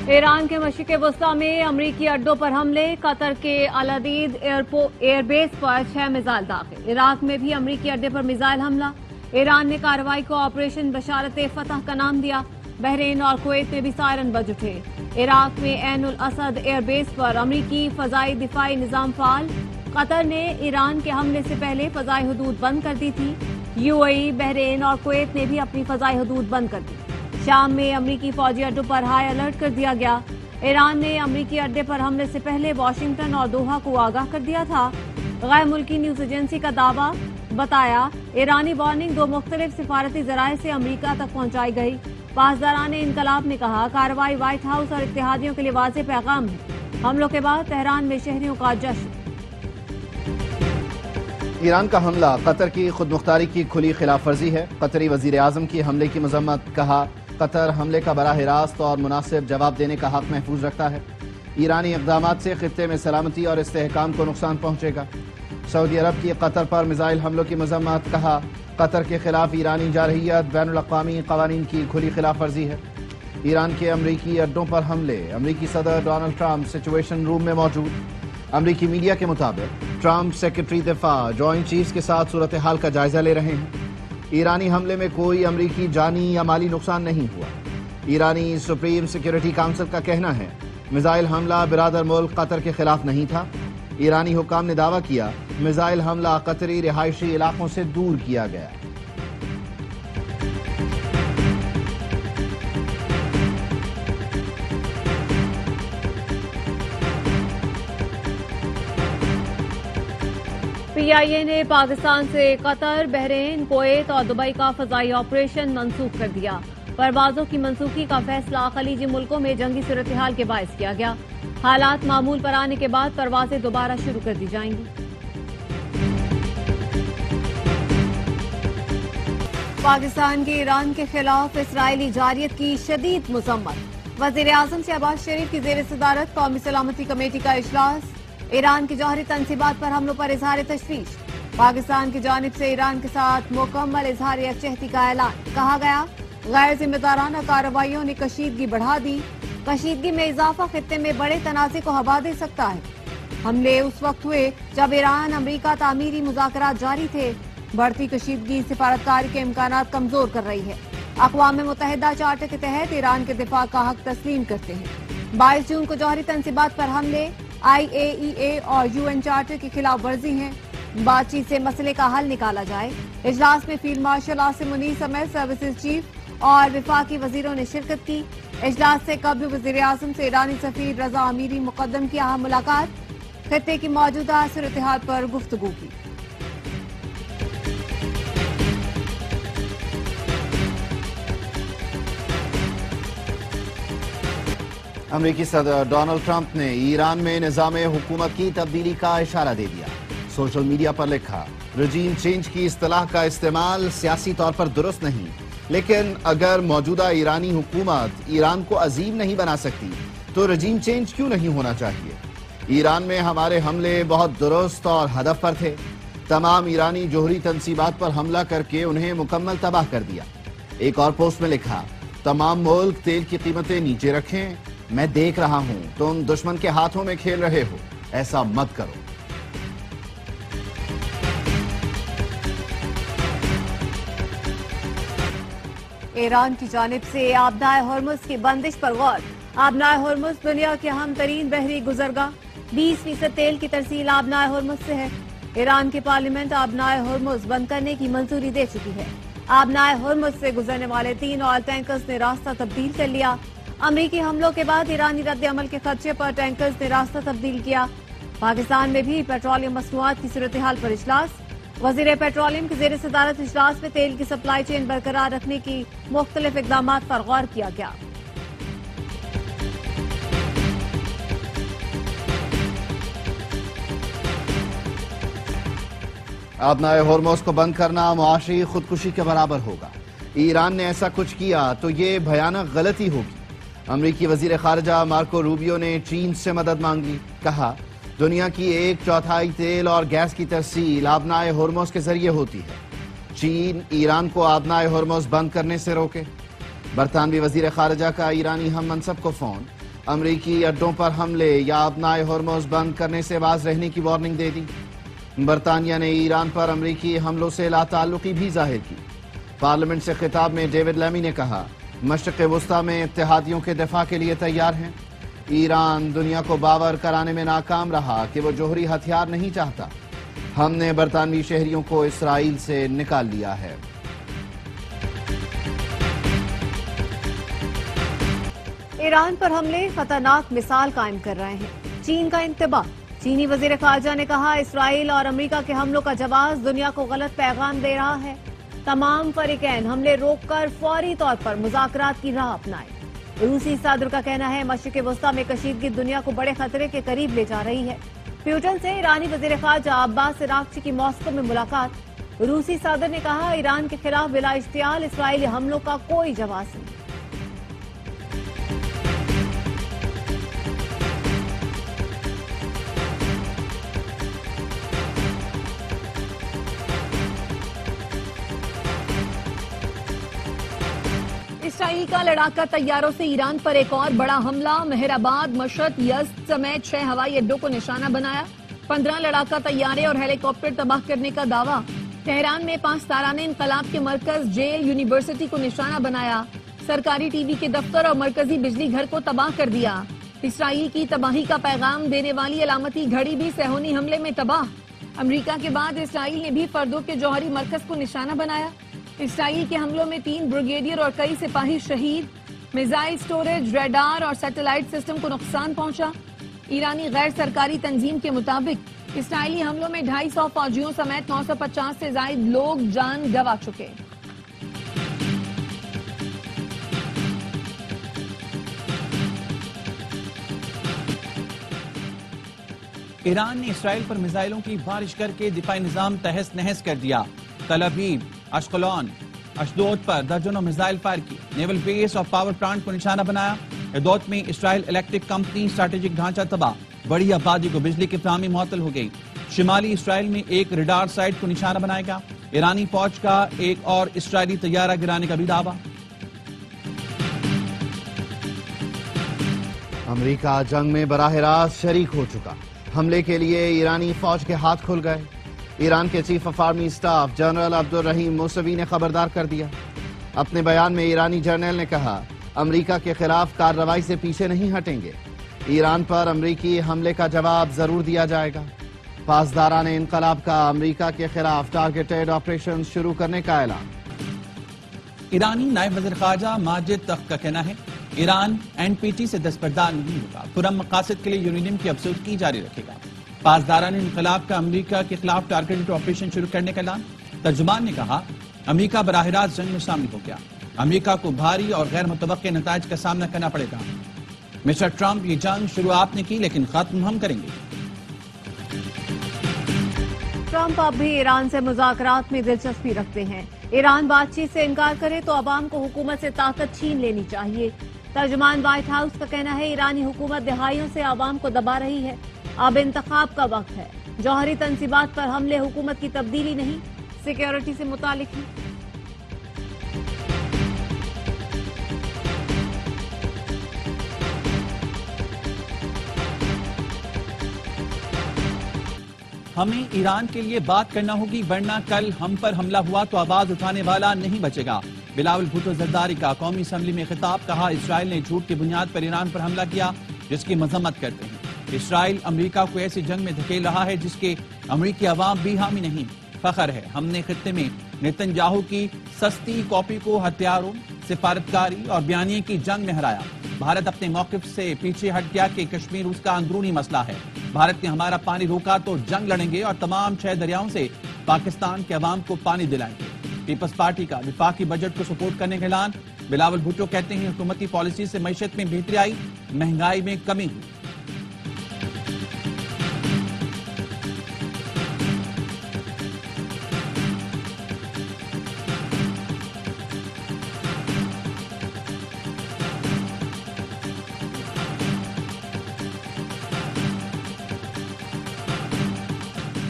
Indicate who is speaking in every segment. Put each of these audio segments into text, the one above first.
Speaker 1: ایران کے مشرق وسطی میں امریکی اڈوں پر حملے، قطر کے العدید ایئر بیس پر 6 میزائل داخل۔ عراق میں بھی امریکی اڈے پر میزائل حملہ، ایران نے کارروائی کو آپریشن بشارت فتح کا نام دیا۔ بحرین اور کویت میں بھی سائرن بج اٹھے۔ عراق میں عین الاسد ایئر بیس پر امریکی فضائی دفاعی نظام فعال۔ قطر نے ایران کے حملے سے پہلے فضائی حدود بند کر دی تھی۔ UAE، بحرین اور کویت نے بھی اپنی فضائی حدود بند کر دی۔ شام میں امریکی فوجی اڈوں پر ہائی الرٹ کر دیا گیا۔ ایران نے امریکی اڈے پر حملے سے پہلے واشنگٹن اور دوحہ کو آگاہ کر دیا تھا۔ غیر ملکی نیوز ایجنسی کا دعویٰ بتایا، ایرانی وارننگ 2 مختلف سفارتی ذرائع سے امریکہ تک پہنچائی گئی۔ پاسداران انقلاب نے کہا، کارروائی وائٹ ہاؤس اور اتحادیوں کے لیے واضح پیغام ہے۔ حملوں کے بعد تہران میں شہریوں کا جشن۔
Speaker 2: ایران کا حملہ قطر کی خود مختاری کی کھلی خلاف ورزی ہے۔ قطری وزیر اعظم کی حملے کی مذمت، کہا قطر حملے کا براہ راست اور مناسب جواب دینے کا حق محفوظ رکھتا ہے۔ ایرانی اقدامات سے خطے میں سلامتی اور استحکام کو نقصان پہنچے گا۔ سعودی عرب کی قطر پر میزائل حملوں کی مذمت، کہا قطر کے خلاف ایرانی جارحیت بین الاقوامی قوانین کی کھلی خلاف ورزی ہے۔ ایران کے امریکی اڈوں پر حملے، امریکی صدر ڈونلڈ ٹرمپ سچویشن روم میں موجود۔ امریکی میڈیا کے مطابق ٹرمپ سیکرٹری دفاع جوائنٹ چیفز کے ساتھ صورتحال کا جائزہ لے رہے ہیں۔ ایرانی حملے میں کوئی امریکی جانی یا مالی نقصان نہیں ہوا۔ ایرانی سپریم سیکیورٹی کونسل کا کہنا ہے، میزائل حملہ برادر ملک قطر کے خلاف نہیں تھا۔ ایرانی حکام نے دعویٰ کیا، میزائل حملہ قطری رہائشی علاقوں سے دور کیا گیا۔
Speaker 1: PIA نے پاکستان سے قطر، بحرین، کویت اور دبئی کا فضائی آپریشن منسوخ کر دیا۔ پروازوں کی منسوخی کا فیصلہ خلیجی ملکوں میں جنگی صورتحال کے باعث کیا گیا۔ حالات معمول پر آنے کے بعد پروازیں دوبارہ شروع کر دی جائیں گی۔ پاکستان کی ایران کے خلاف اسرائیلی جارحیت کی شدید مذمت۔ وزیر اعظم شہباز شریف کی زیر صدارت قومی سلامتی کمیٹی کا اجلاس۔ ایران کی جوہری تنصیبات پر حملوں پر اظہار تشویش۔ پاکستان کی جانب سے ایران کے ساتھ مکمل اظہار یکجہتی کا اعلان۔ کہا گیا، غیر ذمہ دارانہ کارروائیوں نے کشیدگی بڑھا دی۔ کشیدگی میں اضافہ خطے میں بڑے تنازع کو ہوا دے سکتا ہے۔ حملے اس وقت ہوئے جب ایران امریکہ تعمیری مذاکرات جاری تھے۔ بڑھتی کشیدگی سفارتکاری کے امکانات کمزور کر رہی ہے۔ اقوام متحدہ چارٹر کے تحت ایران کے دفاع کا حق تسلیم کرتے ہیں۔ 22 جون کو جوہری تنصیبات پر حملے IAEA اور UN چارٹر کی خلاف ورزی ہیں۔ بات چیت سے مسئلے کا حل نکالا جائے۔ اجلاس میں فیلڈ مارشل عاصم منیر سمیت سروسز چیف اور وفاقی وزیروں نے شرکت کی۔ اجلاس سے قبل وزیر اعظم سے ایرانی سفیر رضا امیری مقدم کی اہم ملاقات، خطے کی موجودہ صورتحال پر گفتگو کی۔
Speaker 2: امریکی صدر ڈونلڈ ٹرمپ نے ایران میں نظام حکومت کی تبدیلی کا اشارہ دے دیا۔ سوشل میڈیا پر لکھا، رجیم چینج کی اصطلاح کا استعمال سیاسی طور پر درست نہیں، لیکن اگر موجودہ ایرانی حکومت ایران کو عظیم نہیں بنا سکتی تو رجیم چینج کیوں نہیں ہونا چاہیے۔ ایران میں ہمارے حملے بہت درست اور ہدف پر تھے۔ تمام ایرانی جوہری تنصیبات پر حملہ کر کے انہیں مکمل تباہ کر دیا۔ ایک اور پوسٹ میں لکھا، تمام ملک تیل کی قیمتیں نیچے رکھیں، میں دیکھ رہا ہوں تم دشمن کے ہاتھوں میں کھیل رہے ہو، ایسا مت کرو۔
Speaker 1: ایران کی جانب سے آبنائے ہرمز کی بندش پر غور۔ آبنائے ہرمز دنیا کے اہم ترین بحری گزرگاہ، 20% تیل کی ترسیل آبنائے ہرمز سے ہے۔ ایران کی پارلیمنٹ آبنائے ہرمز بند کرنے کی منظوری دے چکی ہے۔ آبنائے ہرمز سے گزرنے والے 3 آئل ٹینکرز نے راستہ تبدیل کر لیا۔ امریکی حملوں کے بعد ایرانی رد عمل کے خدشے پر ٹینکرز نے راستہ تبدیل کیا۔ پاکستان میں بھی پیٹرولیم مصنوعات کی صورتحال پر اجلاس۔ وزیر پیٹرولیم کی زیر صدارت اجلاس میں تیل کی سپلائی چین برقرار رکھنے کی مختلف اقدامات پر غور کیا گیا۔
Speaker 2: آبنائے ہرمز کو بند کرنا معاشی خودکشی کے برابر ہوگا۔ ایران نے ایسا کچھ کیا تو یہ بھیانک غلطی ہوگی۔ امریکی وزیر خارجہ مارکو روبیو نے چین سے مدد مانگی۔ کہا، دنیا کی 1/4 تیل اور گیس کی ترسیل آبنائے ہرمز کے ذریعے ہوتی ہے۔ چین ایران کو آبنائے ہرمز بند کرنے سے روکے۔ برطانوی وزیر خارجہ کا ایرانی ہم منصب کو فون۔ امریکی اڈوں پر حملے یا اپنائے ہرمز بند کرنے سے باز رہنے کی وارننگ دے دی۔ برطانیہ نے ایران پر امریکی حملوں سے لا تعلقی بھی ظاہر کی۔ پارلیمنٹ سے خطاب میں ڈیوڈ لیمی نے کہا، مشرق وسطی میں اتحادیوں کے دفاع کے لیے تیار ہیں۔ ایران دنیا کو باور کرانے میں ناکام رہا کہ وہ جوہری ہتھیار نہیں چاہتا۔ ہم نے برطانوی شہریوں کو اسرائیل سے نکال لیا ہے۔
Speaker 1: ایران پر حملے خطرناک مثال قائم کر رہے ہیں۔ چین کا انتباہ۔ چینی وزیر خارجہ نے کہا، اسرائیل اور امریکہ کے حملوں کا جواز دنیا کو غلط پیغام دے رہا ہے۔ تمام فریقین حملے روک کر فوری طور پر مذاکرات کی راہ اپنائیں۔ روسی صدر کا کہنا ہے، مشرق وسطی میں کشیدگی دنیا کو بڑے خطرے کے قریب لے جا رہی ہے۔ پیوٹن سے ایرانی وزیر خارجہ عباس عراقچی کی ماسکو میں ملاقات۔ روسی صدر نے کہا، ایران کے خلاف بلا اشتعال اسرائیلی حملوں کا کوئی جواز نہیں۔ اسرائیل کا لڑاکا طیاروں سے ایران پر ایک اور بڑا حملہ۔ مہر آباد، مشہد، یزد سمیت 6 ہوائی اڈوں کو نشانہ بنایا۔ 15 لڑاکا طیارے اور ہیلی کاپٹر تباہ کرنے کا دعویٰ۔ تہران میں 5 تارانہ انقلاب کے مرکز، جیل، یونیورسٹی کو نشانہ بنایا۔ سرکاری ٹی وی کے دفتر اور مرکزی بجلی گھر کو تباہ کر دیا۔ اسرائیل کی تباہی کا پیغام دینے والی علامتی گھڑی بھی صہیونی حملے میں تباہ۔ امریکہ کے بعد اسرائیل نے بھی فردو کے جوہری مرکز کو نشانہ بنایا۔ اسرائیل کے حملوں میں 3 بریگیڈیئر اور کئی سپاہی شہید۔ میزائل سٹوریج، ریڈار اور سیٹلائٹ سسٹم کو نقصان پہنچا۔ ایرانی غیر سرکاری تنظیم کے مطابق اسرائیلی حملوں میں 250 فوجیوں سمیت 950 سے زائد لوگ جان گنوا چکے۔
Speaker 3: ایران نے اسرائیل پر میزائلوں کی بارش کر کے دفاعی نظام تہس نہس کر دیا۔ تل ابیب، اشقلون، اشدود پر درجنوں میزائل فائر کی۔ نیول بیس اور پاور پلانٹ کو نشانہ بنایا۔ ادوت میں اسرائیل الیکٹرک کمپنی اسٹریٹجک ڈھانچہ تباہ۔ بڑی آبادی کو بجلی کی فراہمی معطل ہو گئی۔ شمالی اسرائیل میں ایک ریڈار سائٹ کو نشانہ بنایا گیا۔ ایرانی فوج کا ایک اور اسرائیلی طیارہ گرانے کا بھی دعویٰ۔
Speaker 2: امریکہ جنگ میں براہ راست شریک ہو چکا۔ حملے کے لیے ایرانی فوج کے ہاتھ کھل گئے۔ ایران کے chief of army staff general عبد الرحیم موسوی نے خبردار کر دیا۔ اپنے بیان میں ایرانی جنرل نے کہا، امریکہ کے خلاف کارروائی سے پیچھے نہیں ہٹیں گے۔ ایران پر امریکی حملے کا جواب ضرور دیا جائے گا۔ پاسداران انقلاب کا امریکہ کے خلاف ٹارگیٹڈ آپریشن شروع کرنے کا اعلان۔
Speaker 3: ایرانی نائب وزیر خارجہ ماجد تخت کا کہنا ہے، ایران این پی ٹی سے دستبردار نہیں ہوگا، پرام مقاصد کے لیے یورینیم کی افزودگی جاری رکھے گا۔ پاسداران انقلاب کا امریکہ کے خلاف ٹارگیٹڈ آپریشن شروع کرنے کا اعلان۔ ترجمان نے کہا، امریکہ براہ راست جنگ میں شامل ہو گیا۔ امریکہ کو بھاری اور غیر متوقع نتائج کا سامنا کرنا پڑے گا۔ مسٹر ٹرمپ، یہ جنگ شروع آپ نے کی لیکن ختم ہم کریں گے۔
Speaker 1: ٹرمپ اب بھی ایران سے مذاکرات میں دلچسپی رکھتے ہیں۔ ایران بات چیت سے انکار کرے تو عوام کو حکومت سے طاقت چھین لینی چاہیے۔ ترجمان وائٹ ہاؤس کا کہنا ہے، ایرانی حکومت دہائیوں سے عوام کو دبا رہی ہے۔ اب انتخاب کا وقت ہے۔ جوہری تنصیبات پر حملے حکومت کی تبدیلی نہیں، سیکیورٹی سے متعلق ہیں۔
Speaker 3: ہمیں ایران کے لیے بات کرنا ہوگی، ورنہ کل ہم پر حملہ ہوا تو آواز اٹھانے والا نہیں بچے گا۔ بلاول بھٹو زرداری کا قومی اسمبلی میں خطاب، کہا اسرائیل نے جھوٹ کی بنیاد پر ایران پر حملہ کیا، جس کی مذمت کرتے ہیں۔ اسرائیل امریکہ کو ایسی جنگ میں دھکیل رہا ہے جس کے امریکی عوام بھی حامی نہیں۔ فخر ہے ہم نے خطے میں نیتن یاہو کی سستی کاپی کو ہتھیاروں، سفارتکاری اور بیانیے کی جنگ میں ہرایا۔ بھارت اپنے موقف سے پیچھے ہٹ گیا کہ کشمیر اس کا اندرونی مسئلہ ہے۔ بھارت نے ہمارا پانی روکا تو جنگ لڑیں گے اور تمام 6 دریاؤں سے پاکستان کے عوام کو پانی دلائیں گے۔ پیپلز پارٹی کا وفاقی بجٹ کو سپورٹ کرنے کا اعلان۔ بلاول بھٹو کہتے ہیں، حکومتی پالیسی سے معیشت میں بہتری آئی، مہنگائی میں کمی ہوئی۔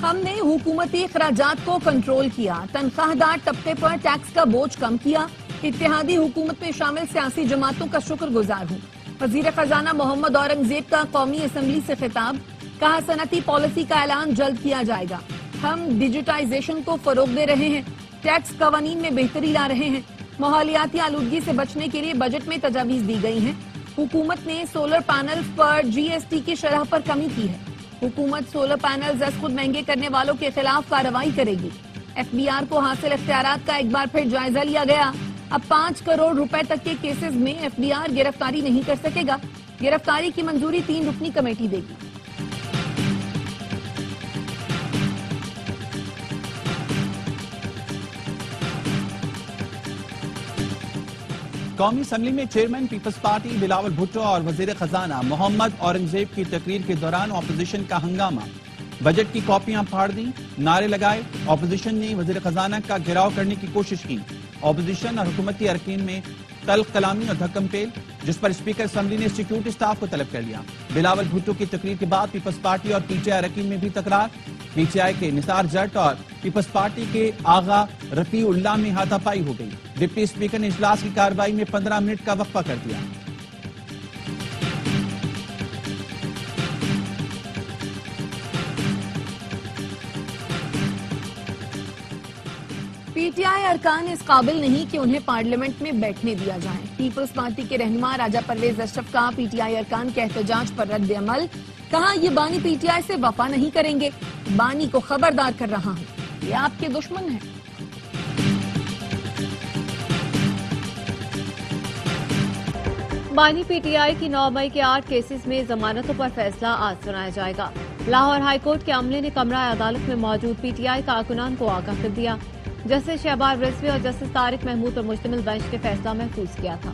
Speaker 1: ہم نے حکومتی اخراجات کو کنٹرول کیا، تنخواہ دار طبقے پر ٹیکس کا بوجھ کم کیا، اتحادی حکومت میں شامل سیاسی جماعتوں کا شکر گزار ہوں۔
Speaker 4: وزیر خزانہ محمد اورنگزیب کا قومی اسمبلی سے خطاب، کہا صنعتی پالیسی کا اعلان جلد کیا جائے گا، ہم ڈیجیٹائزیشن کو فروغ دے رہے ہیں، ٹیکس قوانین میں بہتری لا رہے ہیں، ماحولیاتی آلودگی سے بچنے کے لیے بجٹ میں تجاویز دی گئی ہیں، حکومت نے سولر پینلز پر جی ایس ٹی کی شرح پر کمی کی ہے، حکومت سولر پینلز از خود مہنگے کرنے والوں کے خلاف کارروائی کرے گی، ایف بی آر کو حاصل اختیارات کا ایک بار پھر جائزہ لیا گیا، اب 5 کروڑ روپے تک کے کیسز میں ایف بی آر گرفتاری نہیں کر سکے گا، گرفتاری کی منظوری 3 رکنی کمیٹی دے گی۔
Speaker 3: قومی اسمبلی میں chairman Peoples Party Bilawal Bhutto اور وزیر خزانہ محمد اورنگزیب کی تقریر کے دوران اپوزیشن کا ہنگامہ، بجٹ کی کاپیاں پھاڑ دیں، نعرے لگائے، اپوزیشن نے وزیر خزانہ کا گھیراؤ کرنے کی کوشش کی، اپوزیشن اور حکومتی ارکین میں تلخ کلامی اور دھکم پیل، جس پر اسپیکر اسمبلی نے سیکیورٹی سٹاف کو طلب کر لیا۔ بلاول بھٹو کی تقریر کے بعد پیپلز پارٹی اور پی ٹی آئی ارکین میں بھی تکرار، پی ٹی آئی کے نثار جٹ اور پیپلز پارٹی کے آغا رفیع اللہ میں ہاتھا پائی ہو گئی، ڈپٹی اسپیکر نے اجلاس کی کارروائی میں 15 منٹ کا وقفہ کر دیا۔
Speaker 4: پی ٹی آئی ارکان اس قابل نہیں کہ انہیں پارلیمنٹ میں بیٹھنے دیا جائے، پیپلز پارٹی کے رہنما راجہ پرویز اشرف کا پی ٹی آئی ارکان کے احتجاج پر رد عمل، کہا یہ بانی پی ٹی آئی سے وفا نہیں کریں گے، بانی کو خبردار کر رہا ہوں، یہ آپ کے دشمن ہیں۔
Speaker 1: بانی پی ٹی آئی کی 9 مئی کے 8 کیسز میں ضمانتوں پر فیصلہ آج سنایا جائے گا۔ لاہور ہائی کورٹ کے عملے نے کمرہ عدالت میں موجود پی ٹی آئی کارکنان کو آگاہ کر دیا، جسٹس شہباز رضوی اور جسٹس طارق محمود پر مشتمل بینچ نے فیصلہ محفوظ کیا تھا۔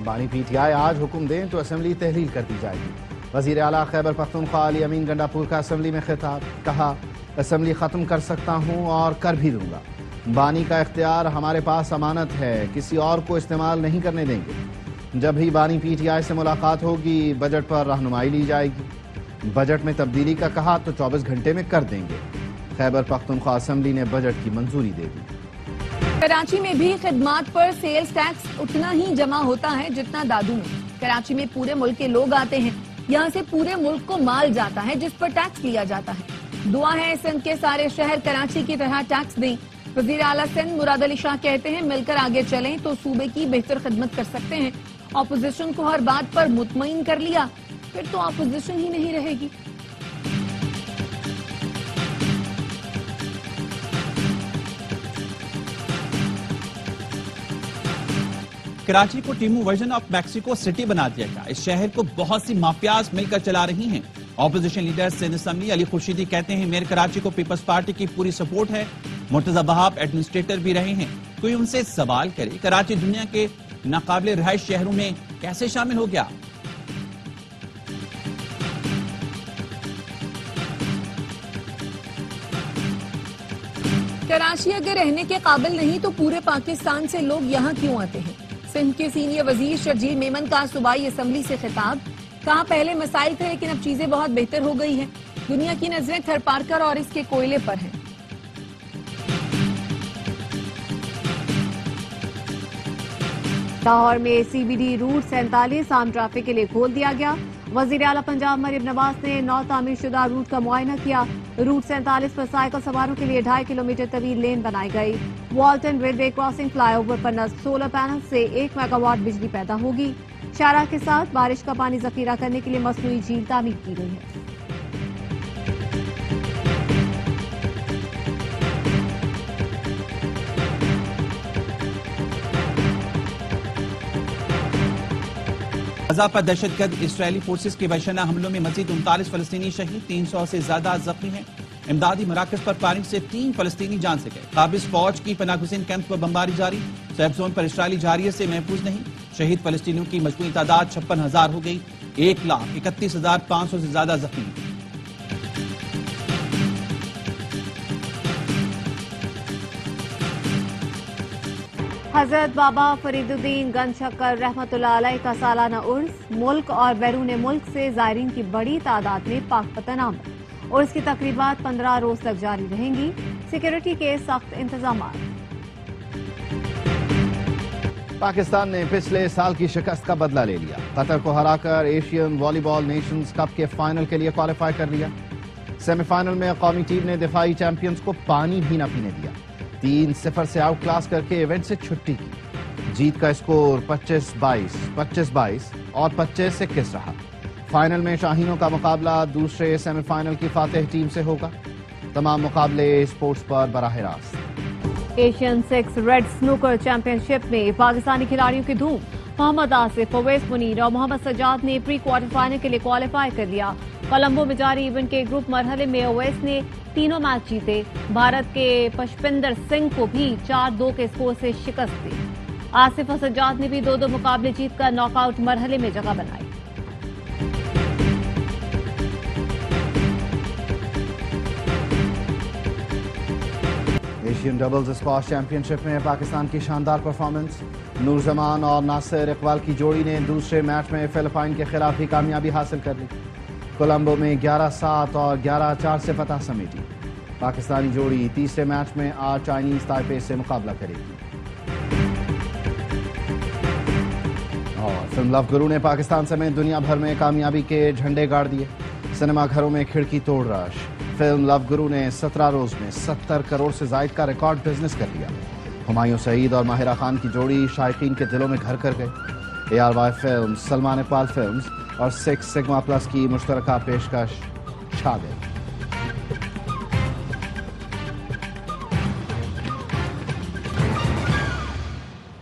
Speaker 2: بانی پی ٹی آئی آج حکم دیں تو اسمبلی تحلیل کر دی جائے گی۔ وزیر اعلیٰ خیبر پختونخوا علی امین گنڈاپور کا اسمبلی میں خطاب، کہا اسمبلی ختم کر سکتا ہوں اور کر بھی دوں گا، بانی کا اختیار ہمارے پاس امانت ہے، کسی اور کو استعمال نہیں کرنے دیں گے، جب ہی بانی پی ٹی آئی سے ملاقات ہوگی بجٹ پر رہنمائی لی جائے گی، بجٹ میں تبدیلی کا کہا تو 24 گھنٹے میں کر دیں گے، خیبر پختونخوا اسمبلی نے بجٹ کی منظوری دے دی۔
Speaker 4: کراچی میں بھی خدمات پر سیلز ٹیکس اتنا ہی جمع ہوتا ہے جتنا دادو میں، کراچی میں پورے ملک کے لوگ آتے ہیں، یہاں سے پورے ملک کو مال جاتا ہے جس پر ٹیکس لیا جاتا ہے، دعا ہے سندھ کے سارے شہر کراچی کی طرح ٹیکس دیں۔ وزیر اعلیٰ سندھ مراد علی شاہ کہتے ہیں مل کر آگے چلیں تو صوبے کی بہتر خدمت کر سکتے ہیں، اپوزیشن کو ہر بات پر مطمئن کر لیا پھر تو اپوزیشن ہی نہیں رہے گی۔
Speaker 3: کراچی کو Temu version of Mexico city بنا دیا گیا، اس شہر کو بہت سی مافیاز مل کر چلا رہی ہیں۔ اپوزیشن لیڈر سندھ اسمبلی علی خورشیدی کہتے ہیں میئر کراچی کو پیپلز پارٹی کی پوری سپورٹ ہے، مرتضی بہاب ایڈمنسٹریٹر بھی رہے ہیں، کوئی ان سے سوال کرے کراچی دنیا کے ناقابل رہائش شہروں میں کیسے شامل ہو گیا؟
Speaker 4: کراچی اگر رہنے کے قابل نہیں تو پورے پاکستان سے لوگ یہاں کیوں آتے ہیں؟ سندھ کے سینئر وزیر شرجیل میمن کا صوبائی اسمبلی سے خطاب، کہا پہلے مسائل تھے لیکن اب چیزیں بہت بہتر ہو گئی ہیں، دنیا کی نظریں تھر پارکر اور اس کے کوئلے پر ہیں۔
Speaker 1: لاہور میں سی بی ڈی روٹ 47 عام ٹریفک کے لیے کھول دیا گیا، وزیر اعلیٰ پنجاب مریم نواز نے نو تعمیر شدہ روٹ کا معائنہ کیا، روٹ 47 پر سائیکل سواروں کے لیے 2.5 کلومیٹر طویل لین بنائی گئی، Walton railway crossing flyover پر نصب سولر پینل سے 1 میگا واٹ بجلی پیدا ہوگی، شارع کے ساتھ بارش کا پانی ذخیرہ کرنے کے لیے مصنوعی جھیل تعمیر کی گئی ہے۔
Speaker 3: غزہ پر دہشت گرد اسرائیلی فورسز کے وحشیانہ حملوں میں مزید 39 فلسطینی شہید، 300 سے زیادہ زخمی ہیں، امدادی مراکز پر فائرنگ سے 3 فلسطینی جان سے گئے، قابض فوج کی پناہ گزین کیمپس پر بمباری جاری، سیف زون پر اسرائیلی جاریہ سے محفوظ نہیں، شہید فلسطینیوں کی مجموعی تعداد 56,000 ہو گئی، 1,31,500 سے زیادہ زخمی۔
Speaker 1: حضرت بابا فرید الدین گنج شکر رحمۃ اللہ علیہ کا سالانہ عرس، ملک اور بیرون ملک سے زائرین کی بڑی تعداد میں پاک پتن آمد، اور اس کی تقریبات 15 روز تک جاری رہیں گی. سیکیورٹی کے سخت انتظامات.
Speaker 2: پاکستان نے پچھلے سال کی شکست کا بدلہ لے لیا. قطر کو ہرا کر ایشین والی بال نیشنز کپ کے فائنل کے لیے کوالیفائی کر لیا. سیمی فائنل میں قومی ٹیم نے دفاعی چیمپئنز کو پانی بھی نہ پینے دیا. 3-0 سے آؤٹ کلاس کر کے ایونٹ سے چھٹی کی. جیت کا اسکور 25-22 25-22 اور 25-21 رہا. فائنل میں شاہینوں کا مقابلہ دوسرے سیمی فائنل کی فاتح ٹیم سے ہوگا. تمام مقابلے اسپورٹس پر براہ راست.
Speaker 1: ایشین 6 ریڈ سنوکر چیمپئن شپ میں پاکستانی کھلاڑیوں کی دھوم. محمد آصف، اویس منیر اور محمد سجاد نے پری کوارٹر فائنل کے لیے کوالیفائی کر لیا. کولمبو میں جاری ایونٹ کے گروپ مرحلے میں اویس نے تینوں میچ جیتے. بھارت کے پشپندر سنگھ کو بھی 4-2 کے اسکور سے شکست دی. آصف اور سجاد نے بھی 2-2 مقابلے جیت کر ناک آؤٹ مرحلے میں جگہ بنائی.
Speaker 2: ایشین ڈبلز اسکواش چیمپئن شپ میں پاکستان کی شاندار پرفارمنس. نور زمان اور ناصر اقبال کی جوڑی نے دوسرے میچ میں فلپائن کے خلاف بھی کامیابی حاصل کر لی. کولمبو میں 11-7 اور 11-4 سے فتح سمیٹی. پاکستانی جوڑی تیسرے میچ میں آج چائنیز تائپے سے مقابلہ کرے گی. اور فلم لو گرو نے پاکستان سمیت دنیا بھر میں کامیابی کے جھنڈے گاڑ دیے. سنیما گھروں میں کھڑکی توڑ رش. فلم لو گرو نے 17 روز میں 70 کروڑ سے زائد کا ریکارڈ بزنس کر لیا. ہمایوں سعید اور ماہرہ خان کی جوڑی شائقین کے دلوں میں گھر کر گئے. ARY films, Salman Iqbal films اور 6 سگما پلس کی مشترکہ پیشکش چھا گئی.